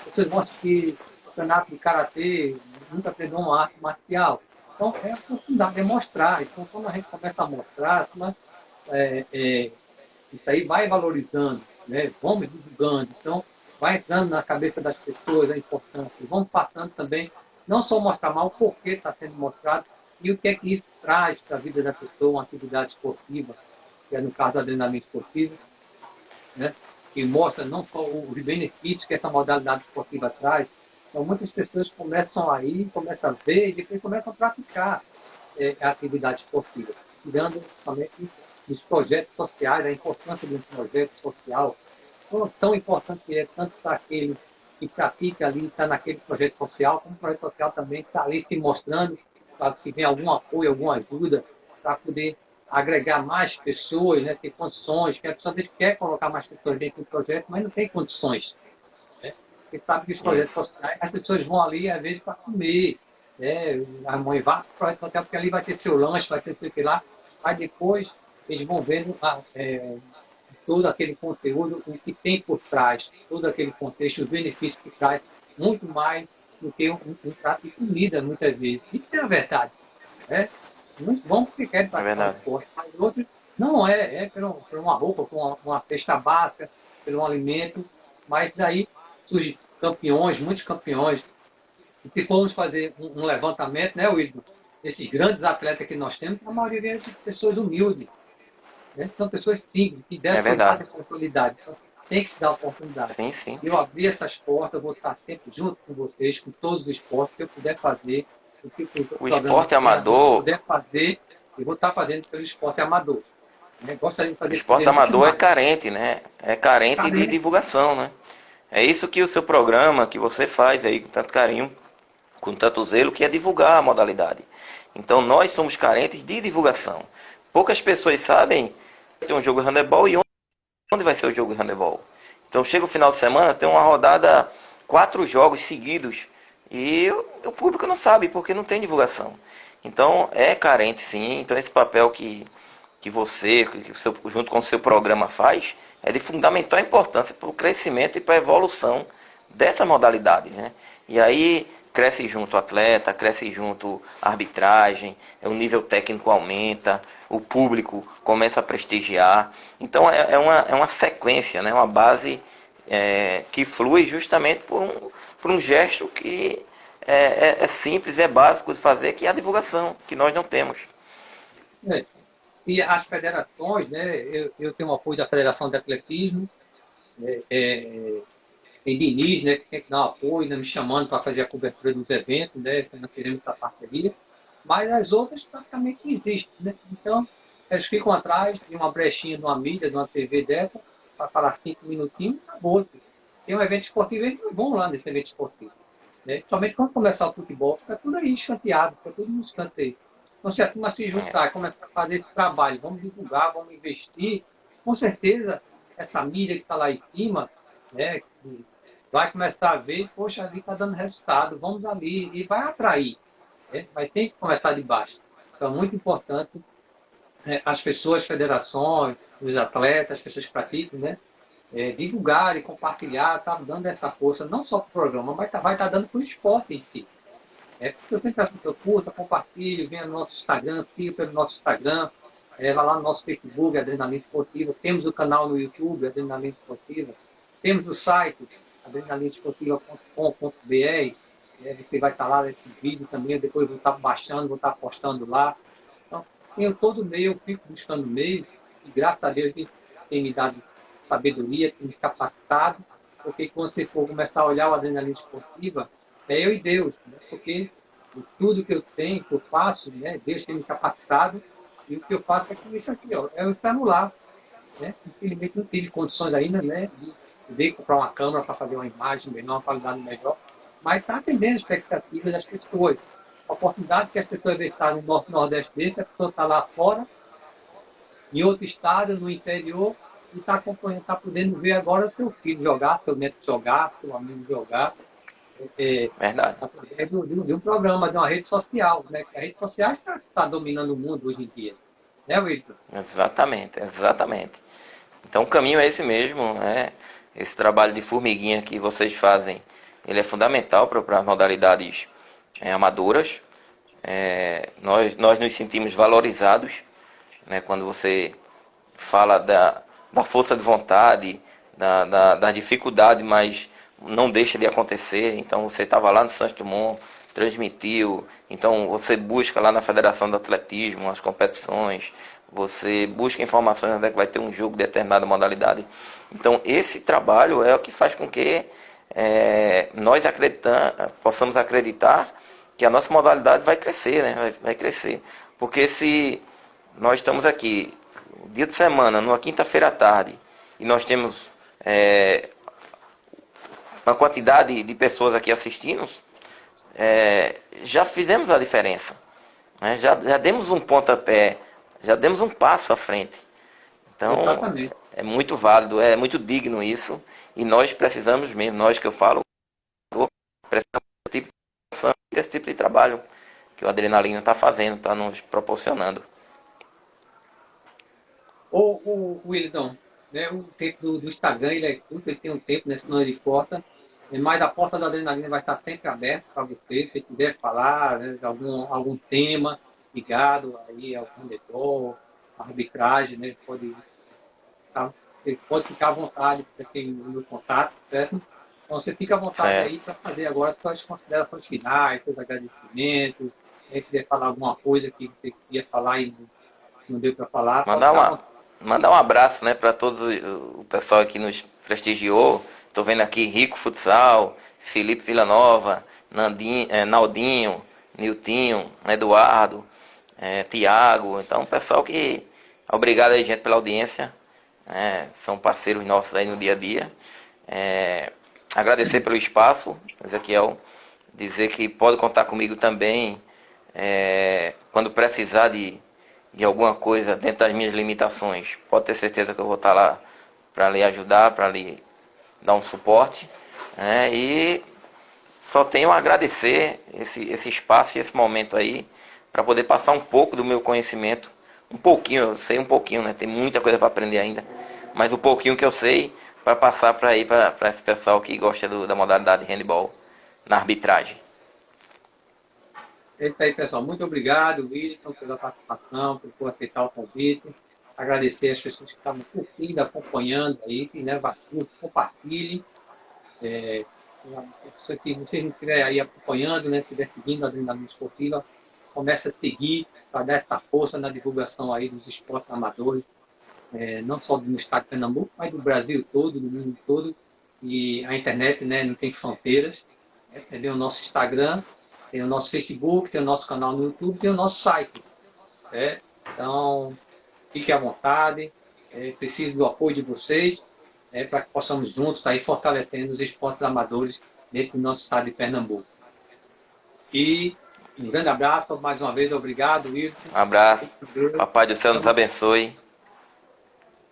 Pessoas vão assistir campeonato de karatê, nunca pegou uma arte marcial. Então, é aprofundar, é mostrar. Então, quando a gente começa a mostrar, isso aí vai valorizando, né? Vamos divulgando. Então, vai entrando na cabeça das pessoas a importância. Vamos passando também, não só mostrar mal o porquê está sendo mostrado e o que é que isso traz para a vida da pessoa, uma atividade esportiva, que é no caso da adrenalina esportiva, né? Que mostra não só os benefícios que essa modalidade esportiva traz. Então, muitas pessoas começam a ir, começam a ver e depois começam a praticar a atividade esportiva, tirando somente dos projetos sociais, a importância de um projeto social, tão importante que é tanto para aquele que pratica ali, está naquele projeto social, como o projeto social também está ali se mostrando, para que venha algum apoio, alguma ajuda, para poder agregar mais pessoas, né, ter condições, que a pessoa quer colocar mais pessoas dentro do projeto, mas não tem condições. Né? Você sabe que os projetos sociais, as pessoas vão ali, às vezes, para comer, né? A mãe vai para o projeto social, porque ali vai ter seu lanche, vai ter seu que lá, mas depois eles vão vendo todo aquele conteúdo, o que tem por trás, todo aquele contexto, os benefícios que traz, muito mais do que um prato de comida, muitas vezes. Isso é a verdade. Né? Muitos vão porque querem praticar o esporte, mas outros não por uma roupa, por uma cesta básica, por um alimento, mas daí surgem campeões, muitos campeões. E se formos fazer um levantamento, né, Wilson, desses grandes atletas que nós temos, a maioria é de pessoas humildes. Né? São pessoas simples, que devem cuidar da oportunidade. Então, tem que se dar oportunidade. Sim, sim. Eu abrir essas portas, eu vou estar sempre junto com vocês, com todos os esportes que eu puder fazer. O esporte amador. Puder fazer, eu vou estar fazendo pelo esporte amador. Né? Gostaria de fazer o esporte amador é carente, né? É carente de divulgação, né? É isso que o seu programa, que você faz aí com tanto carinho, com tanto zelo, que é divulgar a modalidade. Então nós somos carentes de divulgação. Poucas pessoas sabem que tem um jogo de handebol e onde vai ser o jogo de handebol. Então chega o final de semana, tem uma rodada, 4 jogos seguidos e o público não sabe porque não tem divulgação. Então é carente sim. Então esse papel que você, junto com o seu programa faz, é de fundamental importância para o crescimento e para a evolução dessa modalidade, né? E aí cresce junto o atleta, cresce junto a arbitragem, o nível técnico aumenta, o público começa a prestigiar. Então é uma sequência, né? Uma base que flui justamente por um gesto que é simples, é básico de fazer, que é a divulgação, que nós não temos. E as federações, né? Eu tenho o apoio da Federação de Atletismo, tem Diniz, né, que tem que dar um apoio, né, me chamando para fazer a cobertura dos eventos, né, nós queremos essa parceria, mas as outras praticamente não existem. Né? Então, eles ficam atrás de uma brechinha de uma mídia, de uma TV dessa, para falar 5 minutinhos, acabou. Tem um evento esportivo, eles não vão lá nesse evento esportivo. Né? Somente quando começar o futebol, fica tudo aí escanteado, fica tudo no escanteio. Então, se a turma se juntar e começar a fazer esse trabalho, vamos divulgar, vamos investir, com certeza, essa mídia que está lá em cima, né, vai começar a ver, poxa, ali está dando resultado, vamos ali, e vai atrair. Né? Mas tem que começar de baixo. Então, é muito importante as pessoas, federações, os atletas, as pessoas que praticam, né, divulgar e compartilhar, tá dando essa força, não só para o programa, mas vai estar dando para o esporte em si. Porque eu sempre acho que eu curta, compartilho, venha no nosso Instagram, siga pelo nosso Instagram, vai lá no nosso Facebook, Adrenalina Esportiva, temos o canal no YouTube, Adrenalina Esportiva, temos o site, adrenalinaesportiva.com.br, você vai estar lá nesse vídeo também, depois eu vou estar baixando, vou estar postando lá. Então, tenho todo meio, eu fico buscando meios, e graças a Deus tem me dado sabedoria, tem me capacitado, porque quando você for começar a olhar o Adrenalina Esportiva, é eu e Deus, né? Porque tudo que eu tenho, que eu faço, né? Deus tem me capacitado, e o que eu faço é com isso aqui, ó, é eu estar no lar, né? Infelizmente não tive condições ainda, né? De poder comprar uma câmera para fazer uma imagem melhor, uma qualidade melhor, mas está atendendo as expectativas das pessoas. A oportunidade que as pessoas estar no nosso Nordeste desse, a pessoa está lá fora, em outro estado, no interior, e está acompanhando, está podendo ver agora seu filho jogar, seu neto jogar, seu amigo jogar, Verdade. através de um programa, de uma rede social, né? A rede social está dominando o mundo hoje em dia, né, Wilton? Exatamente, exatamente. Então o caminho é esse mesmo, né? Esse trabalho de formiguinha que vocês fazem, ele é fundamental para as modalidades amadoras. Nós nos sentimos valorizados, né? Quando você fala da força de vontade, da dificuldade, mas não deixa de acontecer. Então você estava lá no Santos Dumont, transmitiu, então você busca lá na Federação de Atletismo as competições, você busca informações onde é que vai ter um jogo de determinada modalidade. Então esse trabalho é o que faz com que nós possamos acreditar que a nossa modalidade vai crescer, né? Vai crescer. Porque se nós estamos aqui, dia de semana, numa quinta-feira à tarde, e nós temos uma quantidade de pessoas aqui assistindo, já fizemos a diferença. Né? Já demos um pontapé, já demos um passo à frente. Então, Exatamente. é muito válido, é muito digno isso, e nós precisamos mesmo, nós que eu falo, precisamos desse tipo de trabalho que o Adrenalina está fazendo, está nos proporcionando. O Wilton, né, o tempo do Instagram ele é curto, ele tem um tempo, né, senão ele corta, mas a porta da adrenalina vai estar sempre aberta para você, se quiser falar, né, de algum tema ligado aí ao handebol, à arbitragem, né, você pode ficar à vontade, você tem o meu contato, certo? Então você fica à vontade Certo. aí para fazer agora suas considerações finais, seus agradecimentos, se quiser falar alguma coisa que você queria falar e não deu para falar, pode Mandar ficar à uma, vontade. mandar um abraço, né, para todos o pessoal que nos prestigiou. Estou vendo aqui Rico Futsal, Felipe Villanova, Naldinho, Niltinho, Eduardo, Tiago. Então, pessoal que obrigado aí, gente, pela audiência. São parceiros nossos aí no dia a dia. Agradecer pelo espaço, Ezequiel. Dizer que pode contar comigo também quando precisar de alguma coisa dentro das minhas limitações. Pode ter certeza que eu vou estar lá para lhe ajudar, para lhe dar um suporte. E só tenho a agradecer esse espaço e esse momento aí para poder passar um pouco do meu conhecimento. Um pouquinho, eu sei um pouquinho, né? Tem muita coisa para aprender ainda. Mas o pouquinho que eu sei para passar para esse pessoal que gosta da modalidade de handball na arbitragem. É isso aí, pessoal. Muito obrigado, Wilson, pela participação, por aceitar o convite. Agradecer as pessoas que estavam curtindo, acompanhando aí, que né, compartilhem. Se você não estiver aí acompanhando, né, estiver seguindo a Adrenalina Esportiva, comece a seguir para dar essa força na divulgação aí dos esportes amadores, não só do estado de Pernambuco, mas do Brasil todo, do mundo todo. E a internet, né, não tem fronteiras. Tem o nosso Instagram, tem o nosso Facebook, tem o nosso canal no YouTube, tem o nosso site. Então, fique à vontade, preciso do apoio de vocês, para que possamos juntos estar aí fortalecendo os esportes amadores dentro do nosso estado de Pernambuco. E um grande abraço, mais uma vez, obrigado, Wilson. Um abraço. Papai do céu nos abençoe.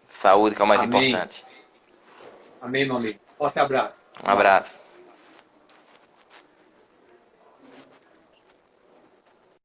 Saúde que é o mais Amém. importante. Amém, meu amigo. Forte abraço. Um abraço.